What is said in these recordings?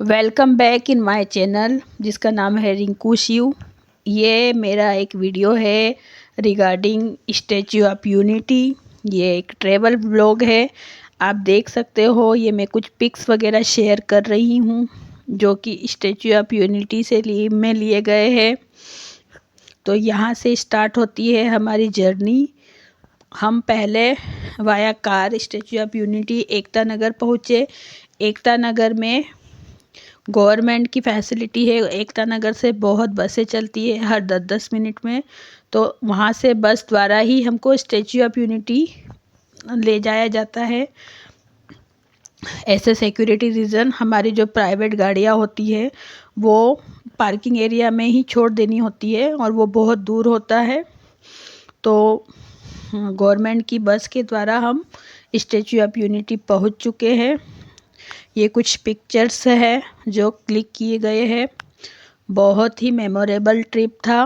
Welcome back in my channel जिसका नाम है रिंकू शिव। ये मेरा एक वीडियो है रिगार्डिंग स्टैच्यू ऑफ यूनिटी। ये एक ट्रैवल व्लॉग है। आप देख सकते हो ये मैं कुछ पिक्स वगैरह शेयर कर रही हूँ जो कि स्टैच्यू ऑफ यूनिटी से लिए गए हैं। तो यहाँ से स्टार्ट होती है हमारी जर्नी। हम पहले via car Statue of Unity Ekta Nagar पहुँचे। एकता नगर में गवर्नमेंट की फैसिलिटी है। एकता नगर से बहुत बसें चलती है हर 10-10 मिनट में। तो वहाँ से बस द्वारा ही हमको स्टैच्यू ऑफ यूनिटी ले जाया जाता है। ऐसे सिक्योरिटी रीज़न हमारी जो प्राइवेट गाड़ियाँ होती है वो पार्किंग एरिया में ही छोड़ देनी होती है और वो बहुत दूर होता है। तो गवर्नमेंट की बस के द्वारा हम स्टैच्यू ऑफ यूनिटी पहुँच चुके हैं। ये कुछ पिक्चर्स है जो क्लिक किए गए हैं। बहुत ही मेमोरेबल ट्रिप था।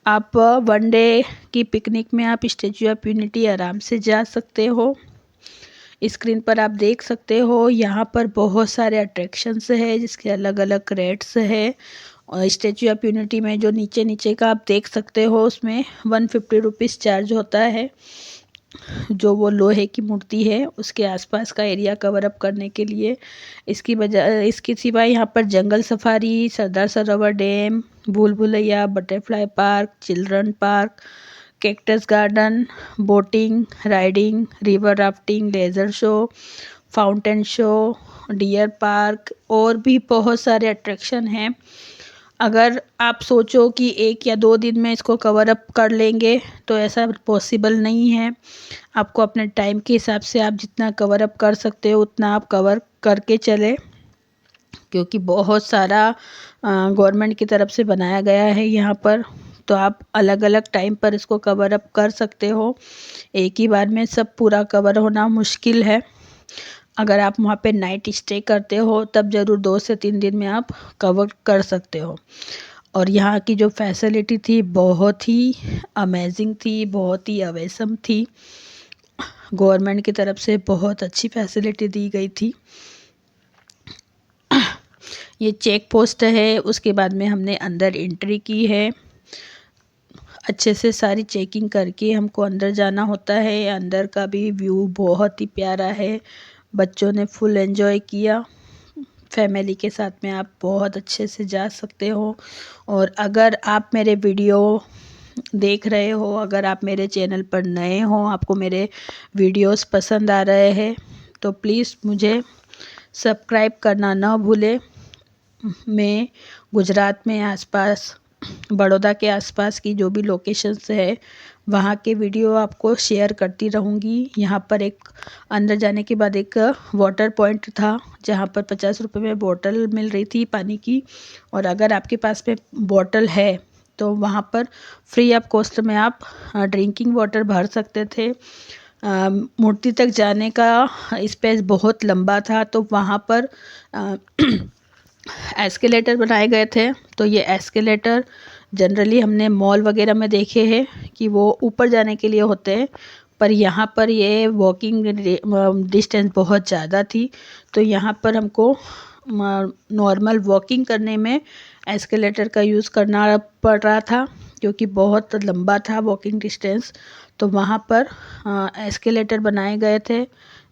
आप वन डे की पिकनिक में आप स्टैच्यू ऑफ यूनिटी आराम से जा सकते हो। स्क्रीन पर आप देख सकते हो यहाँ पर बहुत सारे अट्रैक्शंस है जिसके अलग अलग रेट्स है। और स्टैच्यू ऑफ यूनिटी में जो नीचे नीचे का आप देख सकते हो उसमें 150 रुपीज़ चार्ज होता है। जो वो लोहे की मूर्ति है उसके आसपास का एरिया कवर अप करने के लिए। इसके सिवा यहाँ पर जंगल सफारी, सरदार सरोवर डैम, भूल Bhulaiyaa, butterfly park, children park, cactus garden, boating, riding, river rafting, laser show, fountain show, deer park और भी बहुत सारे अट्रैक्शन हैं। अगर आप सोचो कि 1 या 2 दिन में इसको कवर अप कर लेंगे तो ऐसा पॉसिबल नहीं है। आपको अपने टाइम के हिसाब से आप जितना कवर अप कर सकते हो उतना आप कवर करके चले, क्योंकि बहुत सारा गवर्नमेंट की तरफ से बनाया गया है यहाँ पर। तो आप अलग अलग टाइम पर इसको कवर अप कर सकते हो। एक ही बार में सब पूरा कवर होना मुश्किल है। अगर आप वहाँ पे नाइट स्टे करते हो तब ज़रूर 2 से 3 दिन में आप कवर कर सकते हो। और यहाँ की जो फैसिलिटी थी बहुत ही अमेजिंग थी, बहुत ही अवेसम थी। गवर्नमेंट की तरफ से बहुत अच्छी फैसिलिटी दी गई थी। ये चेक पोस्ट है, उसके बाद में हमने अंदर एंट्री की है। अच्छे से सारी चेकिंग करके हमको अंदर जाना होता है। अंदर का भी व्यू बहुत ही प्यारा है। बच्चों ने फुल एंजॉय किया। फैमिली के साथ में आप बहुत अच्छे से जा सकते हो। और अगर आप मेरे वीडियो देख रहे हो, अगर आप मेरे चैनल पर नए हो, आपको मेरे वीडियोस पसंद आ रहे हैं तो प्लीज़ मुझे सब्सक्राइब करना ना भूलें। मैं गुजरात में आसपास, बड़ौदा के आसपास की जो भी लोकेशंस है वहाँ के वीडियो आपको शेयर करती रहूँगी। यहाँ पर एक अंदर जाने के बाद एक वाटर पॉइंट था जहाँ पर 50 रुपये में बोतल मिल रही थी पानी की। और अगर आपके पास में बोतल है तो वहाँ पर फ्री ऑफ कॉस्ट में आप ड्रिंकिंग वाटर भर सकते थे। मूर्ति तक जाने का स्पेस बहुत लंबा था तो वहाँ पर एस्केलेटर बनाए गए थे। तो ये एस्केलेटर जनरली हमने मॉल वगैरह में देखे हैं कि वो ऊपर जाने के लिए होते हैं, पर यहाँ पर ये वॉकिंग डिस्टेंस बहुत ज़्यादा थी तो यहाँ पर हमको नॉर्मल वॉकिंग करने में एस्केलेटर का यूज़ करना पड़ रहा था क्योंकि बहुत लंबा था वॉकिंग डिस्टेंस। तो वहाँ पर एस्केलेटर बनाए गए थे,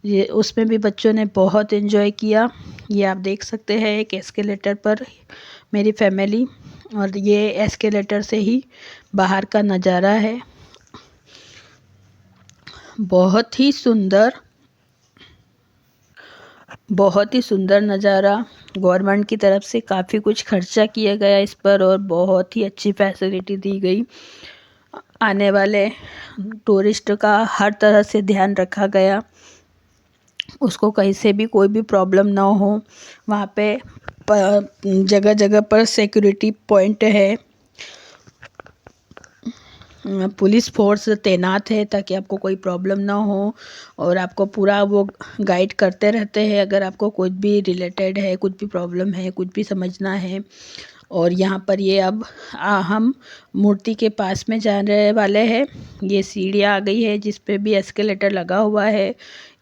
ये उसमें भी बच्चों ने बहुत एंजॉय किया। ये आप देख सकते हैं एक एस्केलेटर पर मेरी फैमिली, और ये एस्केलेटर से ही बाहर का नज़ारा है। बहुत ही सुंदर नज़ारा। गवर्नमेंट की तरफ से काफ़ी कुछ खर्चा किया गया इस पर और बहुत ही अच्छी फैसिलिटी दी गई। आने वाले टूरिस्ट का हर तरह से ध्यान रखा गया, उसको कहीं से भी कोई भी प्रॉब्लम ना हो। वहाँ पे जगह जगह पर सिक्योरिटी पॉइंट है, पुलिस फोर्स तैनात है ताकि आपको कोई प्रॉब्लम ना हो। और आपको पूरा वो गाइड करते रहते हैं अगर आपको कुछ भी रिलेटेड है, कुछ भी प्रॉब्लम है, कुछ भी समझना है। और यहाँ पर ये अब हम मूर्ति के पास में जाने वाले हैं। ये सीढ़ियाँ आ गई है जिस पे भी एस्केलेटर लगा हुआ है।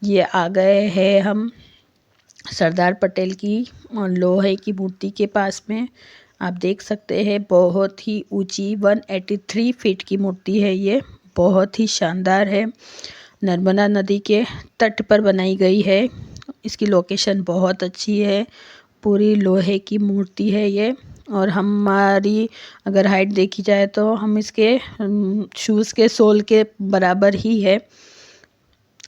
ये आ गए हैं हम सरदार पटेल की लोहे की मूर्ति के पास में आप देख सकते हैं बहुत ही ऊंची 183 फीट की मूर्ति है। ये बहुत ही शानदार है। नर्मदा नदी के तट पर बनाई गई है। इसकी लोकेशन बहुत अच्छी है। पूरी लोहे की मूर्ति है ये। और हमारी अगर हाइट देखी जाए तो हम इसके शूज़ के सोल के बराबर ही है।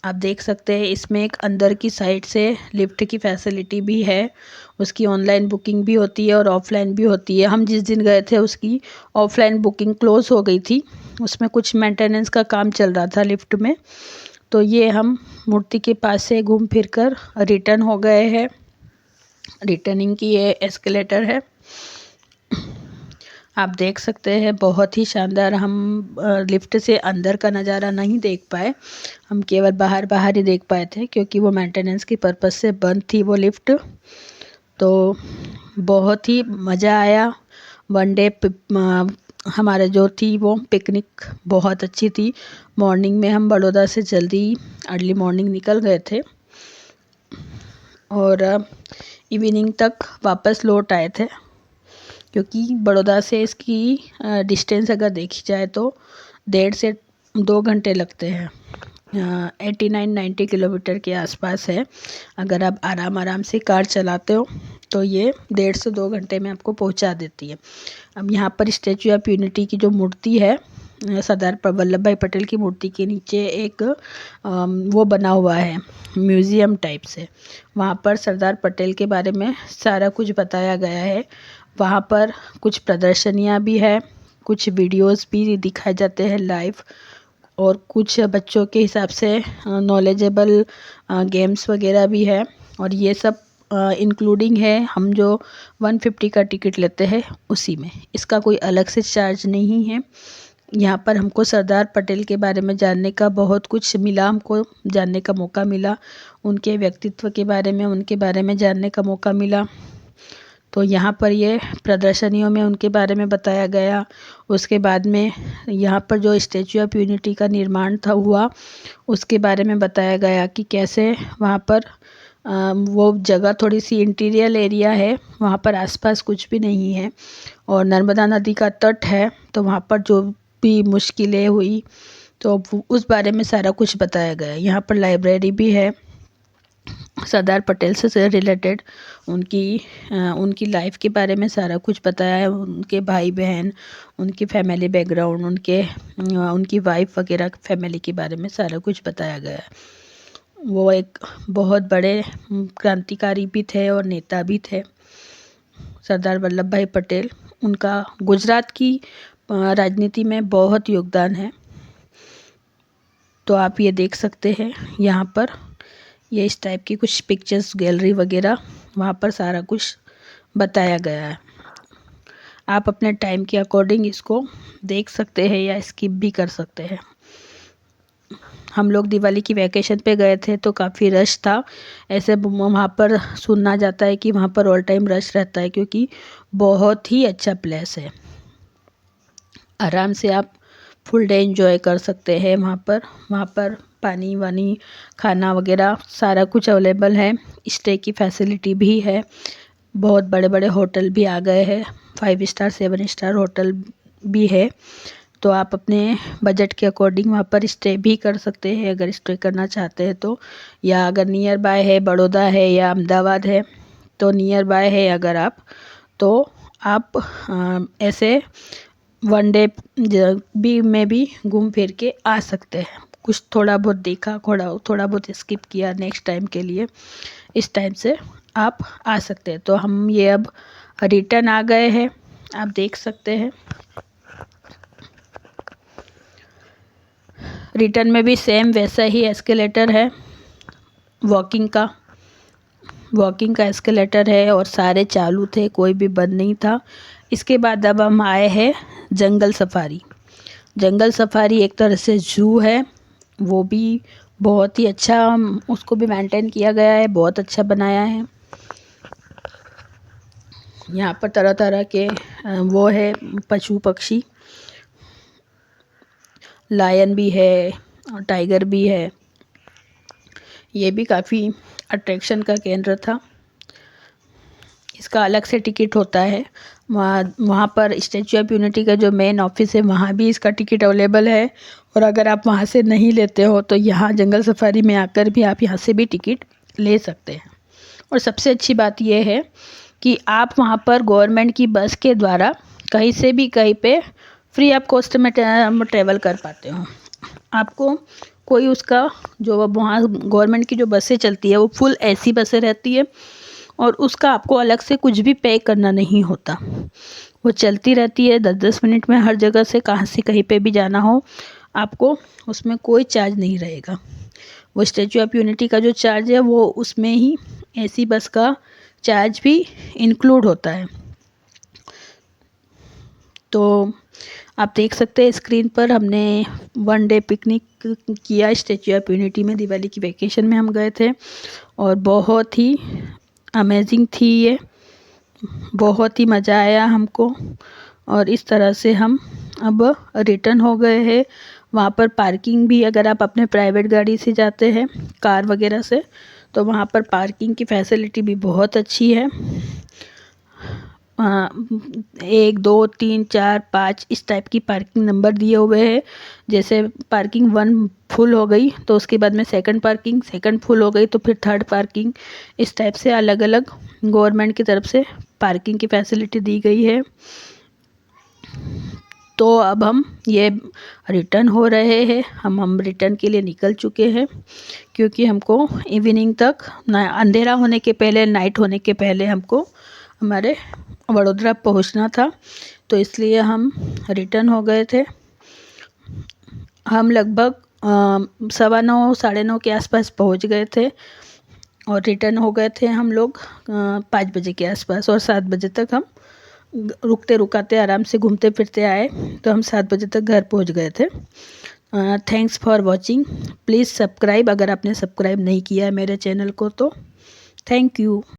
आप देख सकते हैं इसमें एक अंदर की साइड से लिफ्ट की फैसिलिटी भी है। उसकी ऑनलाइन बुकिंग भी होती है और ऑफ़लाइन भी होती है। हम जिस दिन गए थे उसकी ऑफ़लाइन बुकिंग क्लोज़ हो गई थी। उसमें कुछ मेंटेनेंस का काम चल रहा था लिफ्ट में। तो ये हम मूर्ति के पास से घूम फिर कर रिटर्न हो गए हैं। रिटर्निंग की ये एस्केलेटर है। आप देख सकते हैं बहुत ही शानदार। हम लिफ्ट से अंदर का नज़ारा नहीं देख पाए। हम केवल बाहर ही देख पाए थे क्योंकि वो मेंटेनेंस की पर्पज़ से बंद थी वो लिफ्ट। तो बहुत ही मज़ा आया। वन डे हमारे जो थी वो पिकनिक बहुत अच्छी थी। मॉर्निंग में हम बड़ौदा से जल्दी अर्ली मॉर्निंग निकल गए थे और इवनिंग तक वापस लौट आए थे क्योंकि बड़ौदा से इसकी डिस्टेंस अगर देखी जाए तो 1.5 से 2 घंटे लगते हैं। 89-90 किलोमीटर के आसपास है। अगर आप आराम से कार चलाते हो तो ये 1.5 से 2 घंटे में आपको पहुंचा देती है। अब यहाँ पर स्टैचू ऑफ यूनिटी की जो मूर्ति है, सरदार वल्लभ भाई पटेल की मूर्ति के नीचे एक वो बना हुआ है म्यूज़ियम टाइप से। वहाँ पर सरदार पटेल के बारे में सारा कुछ बताया गया है। वहाँ पर कुछ प्रदर्शनियाँ भी है, कुछ वीडियोस भी दिखाए जाते हैं लाइव, और कुछ बच्चों के हिसाब से नॉलेजेबल गेम्स वगैरह भी है। और ये सब इंक्लूडिंग है हम जो 150 का टिकट लेते हैं उसी में। इसका कोई अलग से चार्ज नहीं है। यहाँ पर हमको सरदार पटेल के बारे में जानने का बहुत कुछ मिला, हमको जानने का मौका मिला। उनके व्यक्तित्व के बारे में, उनके बारे में जानने का मौका मिला। तो यहाँ पर ये प्रदर्शनियों में उनके बारे में बताया गया। उसके बाद में यहाँ पर जो स्टैचू ऑफ यूनिटी का निर्माण था हुआ, उसके बारे में बताया गया कि कैसे वहाँ पर वो जगह थोड़ी सी इंटीरियर एरिया है, वहाँ पर आसपास कुछ भी नहीं है और नर्मदा नदी का तट है। तो वहाँ पर जो भी मुश्किलें हुई तो उस बारे में सारा कुछ बताया गया। यहाँ पर लाइब्रेरी भी है सरदार पटेल से रिलेटेड। उनकी लाइफ के बारे में सारा कुछ बताया है। उनके भाई बहन, उनकी फैमिली बैकग्राउंड, उनकी वाइफ वगैरह फैमिली के बारे में सारा कुछ बताया गया है। वो एक बहुत बड़े क्रांतिकारी भी थे और नेता भी थे सरदार वल्लभ भाई पटेल। उनका गुजरात की राजनीति में बहुत योगदान है। तो आप ये देख सकते हैं यहाँ पर ये इस टाइप की कुछ पिक्चर्स गैलरी वगैरह, वहाँ पर सारा कुछ बताया गया है। आप अपने टाइम के अकॉर्डिंग इसको देख सकते हैं या स्किप भी कर सकते हैं। हम लोग दिवाली की वैकेशन पे गए थे तो काफ़ी रश था। ऐसे वहाँ पर सुनना जाता है कि वहाँ पर ऑल टाइम रश रहता है क्योंकि बहुत ही अच्छा प्लेस है। आराम से आप फुल डे एंजॉय कर सकते हैं वहाँ पर पानी वानी, खाना वगैरह सारा कुछ अवेलेबल है। स्टे की फैसिलिटी भी है। बहुत बड़े बड़े होटल भी आ गए हैं, 5 स्टार 7 स्टार होटल भी है। तो आप अपने बजट के अकॉर्डिंग वहाँ पर स्टे भी कर सकते हैं अगर स्टे करना चाहते हैं तो। या अगर नियर बाय है, बड़ौदा है या अहमदाबाद है तो नियर बाय है अगर आप, तो आप ऐसे वन डे भी घूम फिर के आ सकते हैं। कुछ थोड़ा बहुत देखा, थोड़ा बहुत स्किप किया नेक्स्ट टाइम के लिए, इस टाइम से आप आ सकते हैं। तो हम ये अब रिटर्न आ गए हैं, आप देख सकते हैं। रिटर्न में भी सेम वैसा ही एस्केलेटर है, वॉकिंग का एस्केलेटर है और सारे चालू थे, कोई भी बंद नहीं था। इसके बाद अब हम आए हैं जंगल सफारी एक तरह से जू है, वो भी बहुत ही अच्छा उसको भी मेंटेन किया गया है, बहुत अच्छा बनाया है। यहाँ पर तरह तरह के वो है पशु पक्षी, लायन भी है और टाइगर भी है। ये भी काफ़ी अट्रैक्शन का केंद्र था। इसका अलग से टिकट होता है। वहाँ पर स्टैचू ऑफ यूनिटी का जो मेन ऑफिस है वहाँ भी इसका टिकट अवेलेबल है, और अगर आप वहाँ से नहीं लेते हो तो यहाँ जंगल सफारी में आकर भी आप यहाँ से भी टिकट ले सकते हैं। और सबसे अच्छी बात यह है कि आप वहाँ पर गवर्नमेंट की बस के द्वारा कहीं से भी कहीं पे फ्री ऑफ कॉस्ट में ट्रैवल कर पाते हो। आपको कोई उसका जो वहाँ गवर्नमेंट की जो बसें चलती है वो फुल एसी बसें रहती है, और उसका आपको अलग से कुछ भी पे करना नहीं होता। वो चलती रहती है 10-10 मिनट में, हर जगह से कहाँ से कहीं पे भी जाना हो आपको उसमें कोई चार्ज नहीं रहेगा। वो स्टैचू ऑफ यूनिटी का जो चार्ज है वो उसमें ही एसी बस का चार्ज भी इंक्लूड होता है। तो आप देख सकते हैं स्क्रीन पर हमने 1 डे पिकनिक किया स्टैचू ऑफ यूनिटी में। दिवाली की वैकेशन में हम गए थे और बहुत ही अमेजिंग थी ये, बहुत ही मज़ा आया हमको। और इस तरह से हम अब रिटर्न हो गए हैं। वहाँ पर पार्किंग भी, अगर आप अपने प्राइवेट गाड़ी से जाते हैं कार वगैरह से, तो वहाँ पर पार्किंग की फैसिलिटी भी बहुत अच्छी है। 1 2 3 4 5 इस टाइप की पार्किंग नंबर दिए हुए हैं। जैसे पार्किंग 1 फुल हो गई तो उसके बाद में सेकंड फुल हो गई तो फिर थर्ड पार्किंग, इस टाइप से अलग अलग गवर्नमेंट की तरफ से पार्किंग की फैसिलिटी दी गई है। तो अब हम ये रिटर्न हो रहे हैं, हम रिटर्न के लिए निकल चुके हैं, क्योंकि हमको इवनिंग तक अंधेरा होने के पहले, नाइट होने के पहले हमको हमारे वडोदरा पहुंचना था, तो इसलिए हम रिटर्न हो गए थे। हम लगभग 9:15 साढ़े 9 के आसपास पहुंच गए थे और रिटर्न हो गए थे हम लोग 5 बजे के आसपास, और 7 बजे तक हम रुकते रुकाते आराम से घूमते फिरते आए, तो हम 7 बजे तक घर पहुंच गए थे। Thanks for watching. Please subscribe अगर आपने सब्सक्राइब नहीं किया है मेरे चैनल को तो। Thank you.